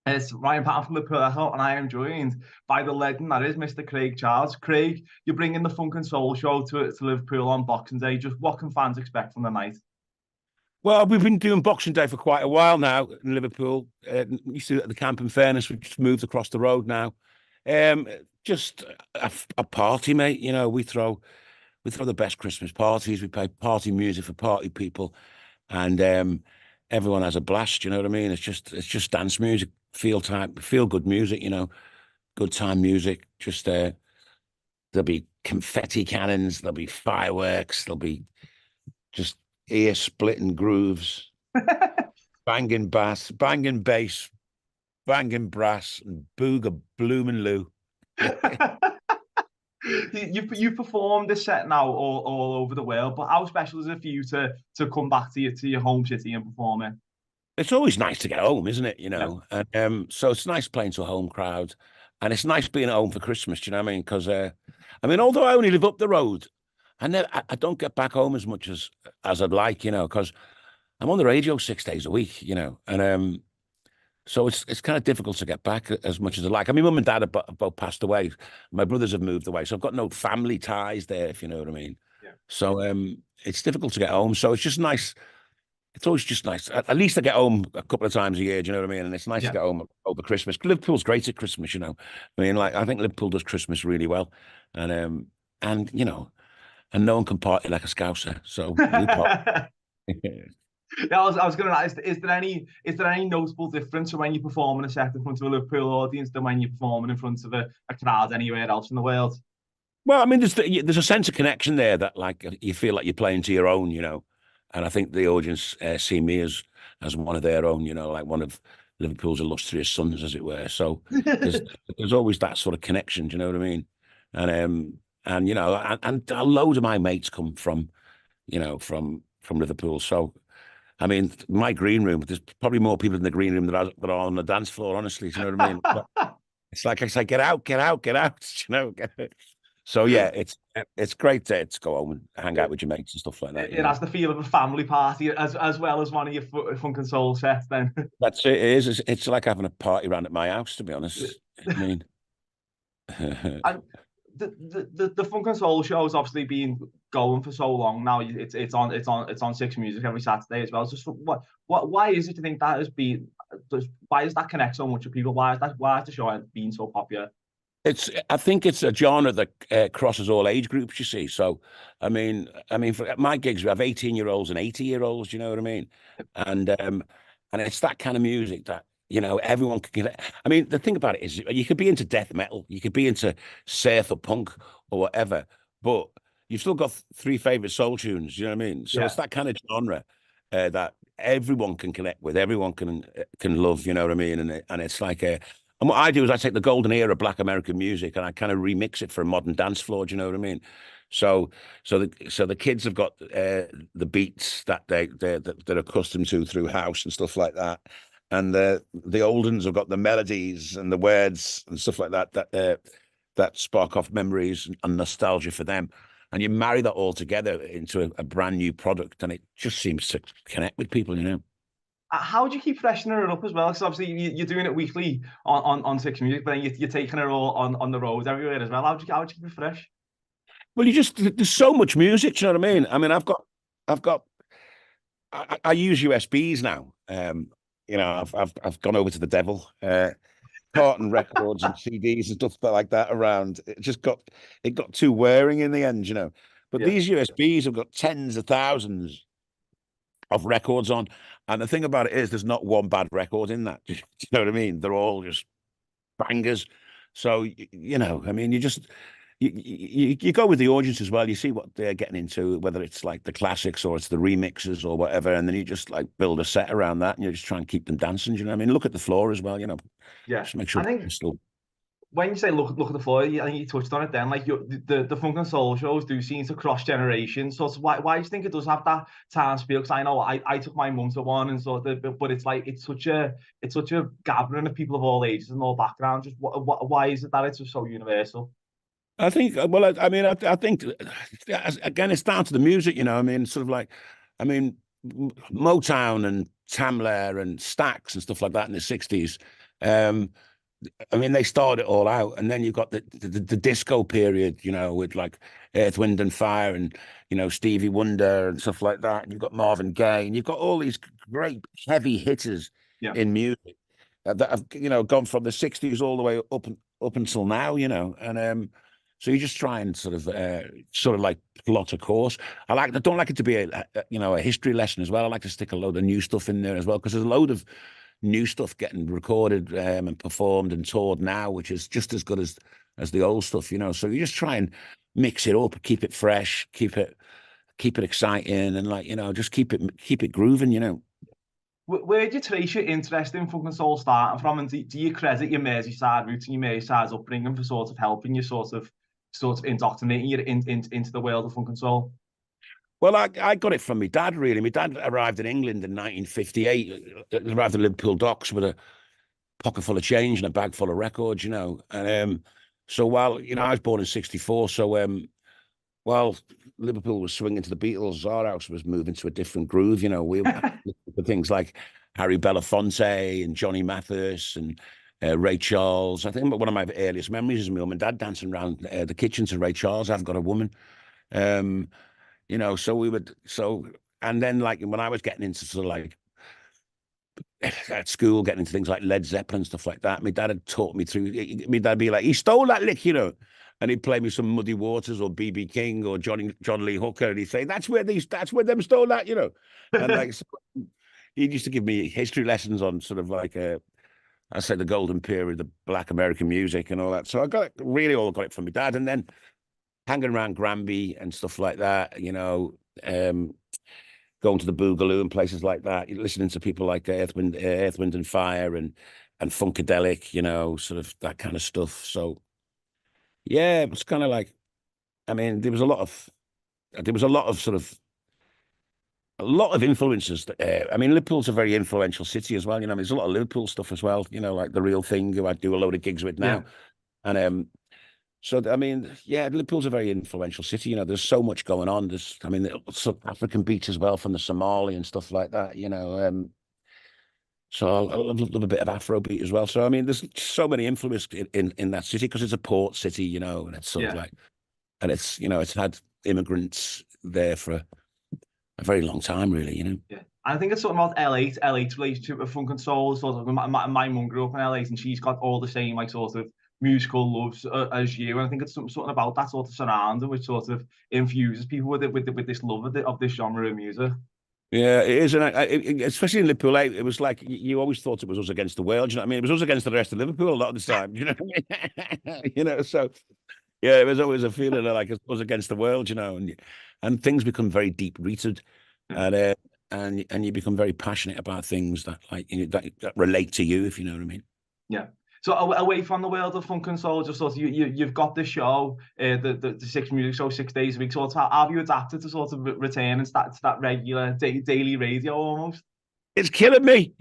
It's Ryan Patton from Liverpool, and I am joined by the legend that is Mr. Craig Charles. Craig, you're bringing the Funk and Soul show to Liverpool on Boxing Day. Just what can fans expect from the night? Well, we've been doing Boxing Day for quite a while now in Liverpool. We used to do it at the camp in Fairness. We've just moved across the road now. Um, just a party, mate. You know, we throw the best Christmas parties. We play party music for party people, and everyone has a blast. You know what I mean? It's just dance music, feel good music. You know, good time music. Just there'll be confetti cannons, there'll be fireworks, there'll be just ear splitting grooves, banging bass, banging bass, banging brass, and booger bloomin' loo. You've performed this set now all over the world, but how special is it for you to come back to your home city and perform it? It's always nice to get home, isn't it? You Yeah, know, and so it's nice playing to a home crowd, and it's nice being at home for Christmas. Do you know what I mean? Because I mean, although I only live up the road, I don't get back home as much as I'd like, you know, because I'm on the radio 6 days a week, you know, and so it's kind of difficult to get back as much as I like. I mean, mum and dad have both passed away. My brothers have moved away, so I've got no family ties there, if you know what I mean. yeah, So it's difficult to get home. So it's just nice. It's always just nice. At least I get home a couple of times a year. Do you know what I mean? And it's nice to yeah. get home over Christmas. Liverpool's great at Christmas, you know. I mean, like I think Liverpool does Christmas really well, and you know, and no one can party like a Scouser. So we party. Yeah, I was going to ask, is there any notable difference from when you're performing a set in front of a Liverpool audience than when you're performing in front of a crowd anywhere else in the world? Well, I mean, there's a sense of connection there that like you feel like you're playing to your own, you know. And I think the audience see me as one of their own, you know, like one of Liverpool's illustrious sons, as it were. So there's there's always that sort of connection. Do you know what I mean? And you know, and a load of my mates come from, you know, from Liverpool. So I mean, my green room, there's probably more people in the green room that are on the dance floor. Honestly, do you know what I mean? But it's like I say, get out, get out, get out. You know. So yeah, it's great to go home and hang out with your mates and stuff like that. You It know. has the feel of a family party as well as one of your funk and soul sets. Then. That's it. It is. It's like having a party around at my house, to be honest. I mean, And the Funk and Soul show has obviously been going for so long now. It's on Six Music every Saturday as well. Just why is it, you think, that has been, why does that connect so much with people? Why has the show been so popular? I think it's a genre that crosses all age groups. You see, so I mean, for my gigs, we have 18-year-olds and 80-year-olds. You know what I mean? And it's that kind of music that, you know, everyone can get. I mean, the thing about it is, you could be into death metal, you could be into surf or punk or whatever, but you've still got three favorite soul tunes. You know what I mean? So Yeah, it's that kind of genre that everyone can connect with, everyone can love. You know what I mean? And it's like a. And what I do is I take the golden era of Black American music and I kind of remix it for a modern dance floor. Do you know what I mean? So, so the kids have got the beats that they're accustomed to through house and stuff like that, and the old ones have got the melodies and the words and stuff like that that spark off memories and nostalgia for them. And you marry that all together into a brand new product, and it just seems to connect with people. You know. how do you keep freshening it up as well? Because obviously you're doing it weekly on Six Music, but then you're taking it all on the road everywhere as well. How do you keep it fresh? Well, there's so much music. Do you know what I mean? I mean, I've got I use USBs now. You know, I've gone over to the devil, carton records and CDs and stuff like that around. It got too wearing in the end, you know. But Yeah. these USBs have got tens of thousands of records on, and the thing about it is, there's not one bad record in that. Do you know what I mean? They're all just bangers. So you know, I mean, you go with the audience as well. You see what they're getting into, whether it's like the classics or it's the remixes or whatever, and then you just like build a set around that, and you just try and keep them dancing. You know what I mean? Look at the floor as well. You know, Yeah, just make sure I think it's still. when you say look at the floor, I think you touched on it then. Like the Funk and Soul shows do seem to cross generations. So it's why do you think it does have that time scale? Because I know I took my mum to one and sort of, but it's like it's such a gathering of people of all ages and all backgrounds. Just why is it that it's just so universal? I think. Well, I mean, I think again, it's down to the music. You know, I mean, sort of like, I mean, Motown and Tamla and Stax and stuff like that in the '60s. Um, I mean, they started it all out, and then you've got the disco period, you know, with like Earth, Wind and Fire, and Stevie Wonder and stuff like that. And you've got Marvin Gaye, and you've got all these great heavy hitters Yeah. in music that have gone from the '60s all the way up until now, and so you just try and sort of like plot a course. I don't like it to be a history lesson as well. I like to stick a load of new stuff in there as well, because there's a load of new stuff getting recorded and performed and toured now, which is just as good as the old stuff, So you just try and mix it up, keep it fresh, keep it exciting, and just keep it grooving. Where do you trace your interest in funk and soul starting from, and do you credit your Merseyside roots and your Merseyside upbringing for sort of helping you sort of indoctrinating you into the world of funk and soul? Well, I got it from my dad, really. My dad arrived in England in 1958, arrived at Liverpool docks with a pocket full of change and a bag full of records, And so while, I was born in '64, so while Liverpool was swinging to the Beatles, our house was moving to a different groove, We were things like Harry Belafonte and Johnny Mathis and Ray Charles. I think one of my earliest memories is my mum and dad dancing around the kitchen to Ray Charles, I've Got a Woman. So we would, and then like when I was getting into sort of like at school, getting into things like Led Zeppelin, stuff like that, my dad had taught me through, my dad would be like, he stole that lick, and he'd play me some Muddy Waters or BB King or John Lee Hooker, and he'd say, that's where them stole that, and like, so he used to give me history lessons on sort of like, I say the golden period of Black American music and all that. So I got it from my dad, and then hanging around Granby and stuff like that, going to the Boogaloo and places like that, listening to people like Earth, Wind and Fire and Funkadelic, sort of that kind of stuff. So yeah, it was kind of like, I mean, there was a lot of sort of a lot of influences. I mean, Liverpool's a very influential city as well. There's a lot of Liverpool stuff as well. Like The Real Thing, who I do a load of gigs with now, Yeah. and so, I mean, yeah, Liverpool's a very influential city. There's so much going on. I mean, South African beats as well from the Somali and stuff like that. So I love a bit of Afrobeat as well. So I mean, there's so many influences in that city because it's a port city, and it's sort of like, and it's it's had immigrants there for a very long time, really. Yeah. I think it's something about LA's relationship with funk and soul. Sort of, my mum grew up in LA, and she's got all the same like sort of musical loves as you. And I think it's something about that sort of surrounding which sort of infuses people with this love of this genre of music. Yeah, it is, and especially in Liverpool, it was like you always thought it was us against the world. You know what I mean? It was us against the rest of Liverpool a lot of the time. You know what I mean? So yeah, it was always a feeling of like it was against the world. And things become very deep rooted, and you become very passionate about things that that relate to you, if you know what I mean. Yeah. So away from the world of funk and soul, just sort of you've got the show, the six music show 6 days a week. So have you adapted to sort of return and start to that regular daily radio almost? It's killing me.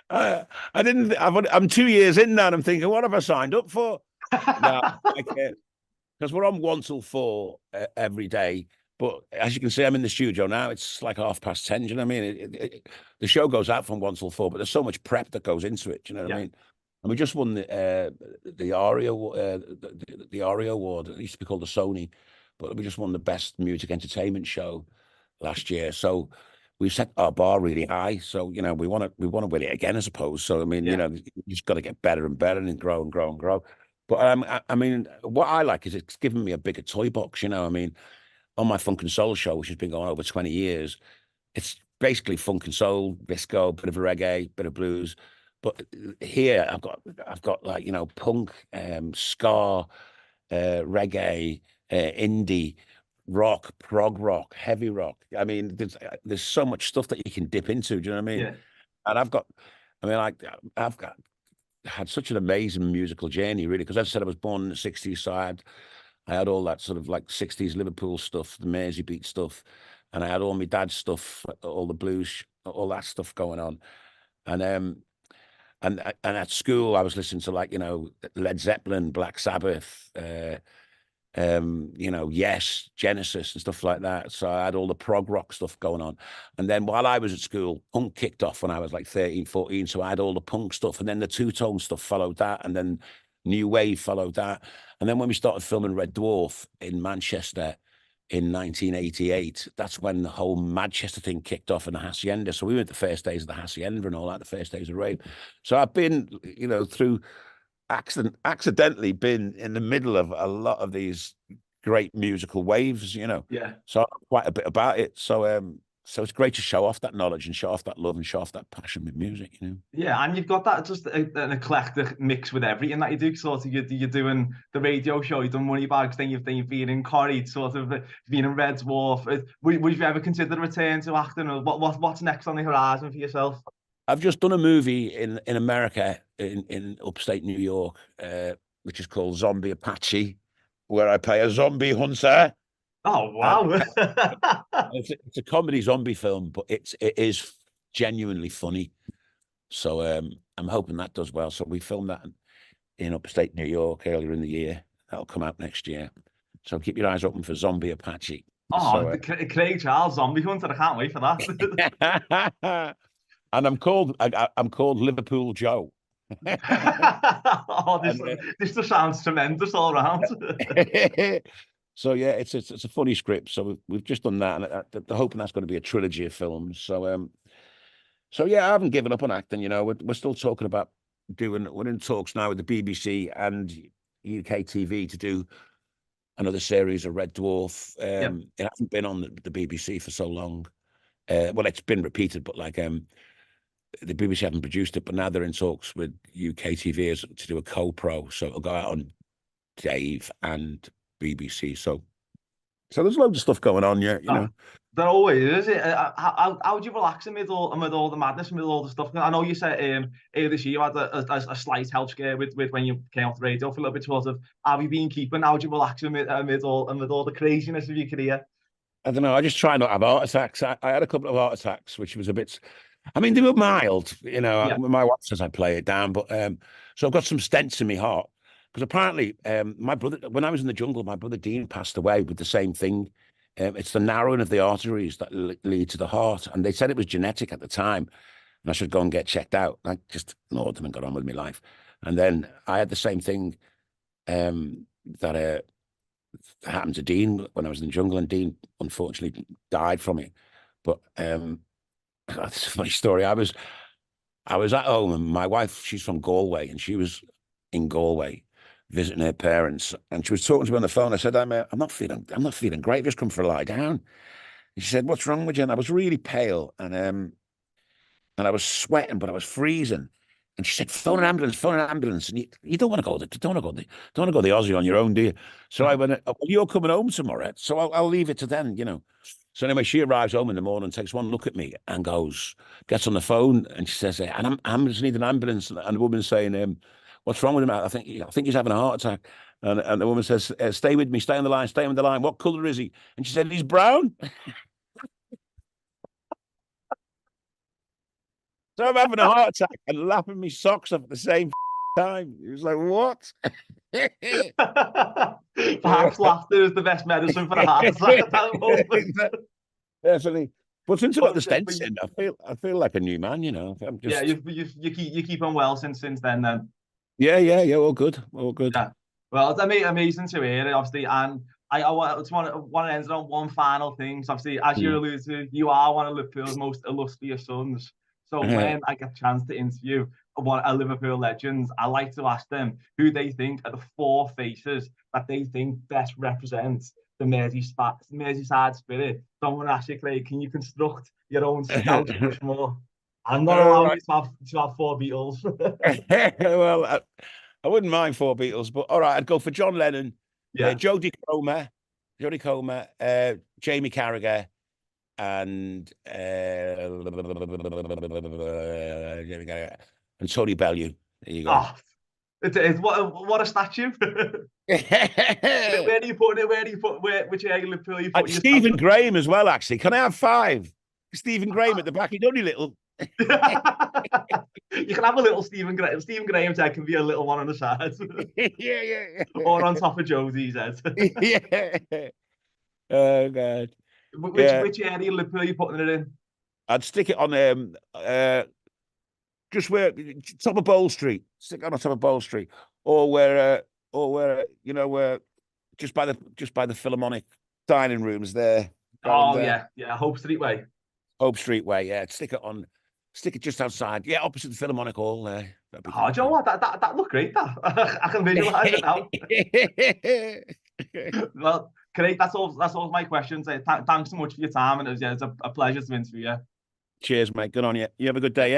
I didn't. I'm 2 years in now, and I'm thinking, what have I signed up for? No, because we're on 1 till 4 every day. But as you can see, I'm in the studio now. It's like 10:30. Do you know what I mean? The show goes out from 1 till 4, but there's so much prep that goes into it. Do you know what I mean? And we just won the ARIA award. It used to be called the Sony, but we just won the best music entertainment show last year. So we've set our bar really high. So we want to win it again, I suppose. So I mean, you just got to get better and better and grow and grow and grow. But I mean, what I like is it's given me a bigger toy box. I mean, on my funk and soul show, which has been going over 20 years, it's basically funk and soul, disco, bit of reggae, bit of blues. But here I've got like, punk, ska, reggae, indie, rock, prog rock, heavy rock. I mean, there's so much stuff that you can dip into. Do you know what I mean? Yeah. And I've had such an amazing musical journey, really, because as I said, I was born in the '60s, so I had all that sort of like '60s Liverpool stuff, the Mersey beat stuff, and I had all my dad's stuff, all the blues, all that stuff going on, and at school I was listening to like Led Zeppelin, Black Sabbath, Yes, Genesis and stuff like that. So I had all the prog rock stuff going on. And then while I was at school, punk kicked off when I was like 13, 14. So I had all the punk stuff. And then the two-tone stuff followed that. And then New Wave followed that. And then when we started filming Red Dwarf in Manchester in 1988, that's when the whole Manchester thing kicked off in the Hacienda. So we went the first days of the Hacienda and all that, the first days of rave. So I've been, through accidentally been in the middle of a lot of these great musical waves, Yeah. So I know quite a bit about it. So it's great to show off that knowledge and show off that love and show off that passion with music, Yeah, and you've got that just an eclectic mix with everything that you do. Sort of, you're doing the radio show, you've done Money Bags, then you've been in Corrie, sort of been in Red Dwarf. Would you ever consider a return to acting, or what's next on the horizon for yourself? I've just done a movie in America, in upstate New York, which is called Zombie Apache, where I play a zombie hunter. Oh wow! It's a comedy zombie film, but it is genuinely funny. So I'm hoping that does well. So we filmed that in upstate New York earlier in the year. That'll come out next year. So keep your eyes open for Zombie Apache. Oh, Craig Charles, Zombie Hunter! I can't wait for that. And I'm called Liverpool Joe. Oh, this just sounds tremendous all around. So yeah, it's a funny script. So we've just done that, and they're hoping that's going to be a trilogy of films. So yeah, I haven't given up on acting. We're still talking about we're in talks now with the BBC and UK TV to do another series of Red Dwarf. It hasn't been on the BBC for so long. Well, it's been repeated, but the BBC haven't produced it, but now they're in talks with UK TV to do a co-pro, so it'll go out on Dave and BBC. So there's loads of stuff going on, yeah. There always is. How would you relax amid all the madness, amid all the stuff? I know you said earlier this year you had a slight health scare with when you came off the radio for a little bit. Sort of, how have you been keeping? How would you relax amid all the craziness of your career? I don't know. I just try not to have heart attacks. I had a couple of heart attacks, which was a bit. I mean, they were mild. Yeah. My wife says I play it down, but so I've got some stents in my heart because apparently my brother, when I was in the jungle, my brother Dean passed away with the same thing. It's the narrowing of the arteries that lead to the heart, and they said it was genetic at the time, and I should go and get checked out. I just ignored them and got on with my life. And then I had the same thing that happened to Dean when I was in the jungle, and Dean unfortunately died from it. But that's a funny story. I was at home, and my wife, she's from Galway, and she was in Galway visiting her parents, and she was talking to me on the phone. I said, I'm not feeling great. Just come for a lie down. And she said, "What's wrong with you?" And I was really pale, and I was sweating, but I was freezing. And she said, "Phone an ambulance." And you don't want to go. Don't want to go the Aussie on your own, do you? So I went, "Well, you're coming home tomorrow, so I'll leave it to then, So anyway, she arrives home in the morning, takes one look at me, and gets on the phone, and she says, "And I just need an ambulance." And the woman's saying, "What's wrong with him?" I think he's having a heart attack. And the woman says, "Stay with me, stay on the line. What colour is he?" And she said, "He's brown." So I'm having a heart attack and laughing my socks off at the same time. He was like, "What?" Perhaps laughter is the best medicine for a heart attack at that moment. Definitely. But since I got the stents in, I feel like a new man, I'm just... Yeah, you keep on well since then. Yeah, all good. Yeah. Well, it's amazing to hear, obviously, and I want to end on one final thing. So obviously, as you alluded to, you are one of Liverpool's most illustrious sons. So when I get a chance to interview one of Liverpool legends, I like to ask them who they think are the four faces that they think best represents the Merseyside spirit. So I'm going to ask you, Clay, can you construct your own Scouse Rushmore? I'm not allowing you to have four Beatles. Well, I wouldn't mind four Beatles, but all right, I'd go for John Lennon, Jodie Comer, Jamie Carragher, and Tony Bellew. There you go. Oh, what a statue! Where do you put it? Which area of Liverpool you put? Stephen Graham as well. Actually, can I have five? Stephen Graham at the back. He's only little. You can have a little Stephen Graham. Stephen Graham's head can be a little one on the side. Yeah. Or on top of Josie's head. Yeah. Oh God. Which Yeah. which area of Liverpool are you putting it in? I'd stick it on just where top of Bowl Street. Stick it on top of Bowl Street, or where where just by the Philharmonic dining rooms there. Oh yeah, Hope Street way. Hope Street way. Yeah, stick it just outside. Yeah, opposite the Philharmonic Hall there. That'd be Oh, do you know what? That looked great. That I can visualize it now. Well, great. That's all my questions. Thanks so much for your time, and it was, yeah, it's a pleasure to interview you. Cheers, mate. Good on you. You have a good day. Yeah.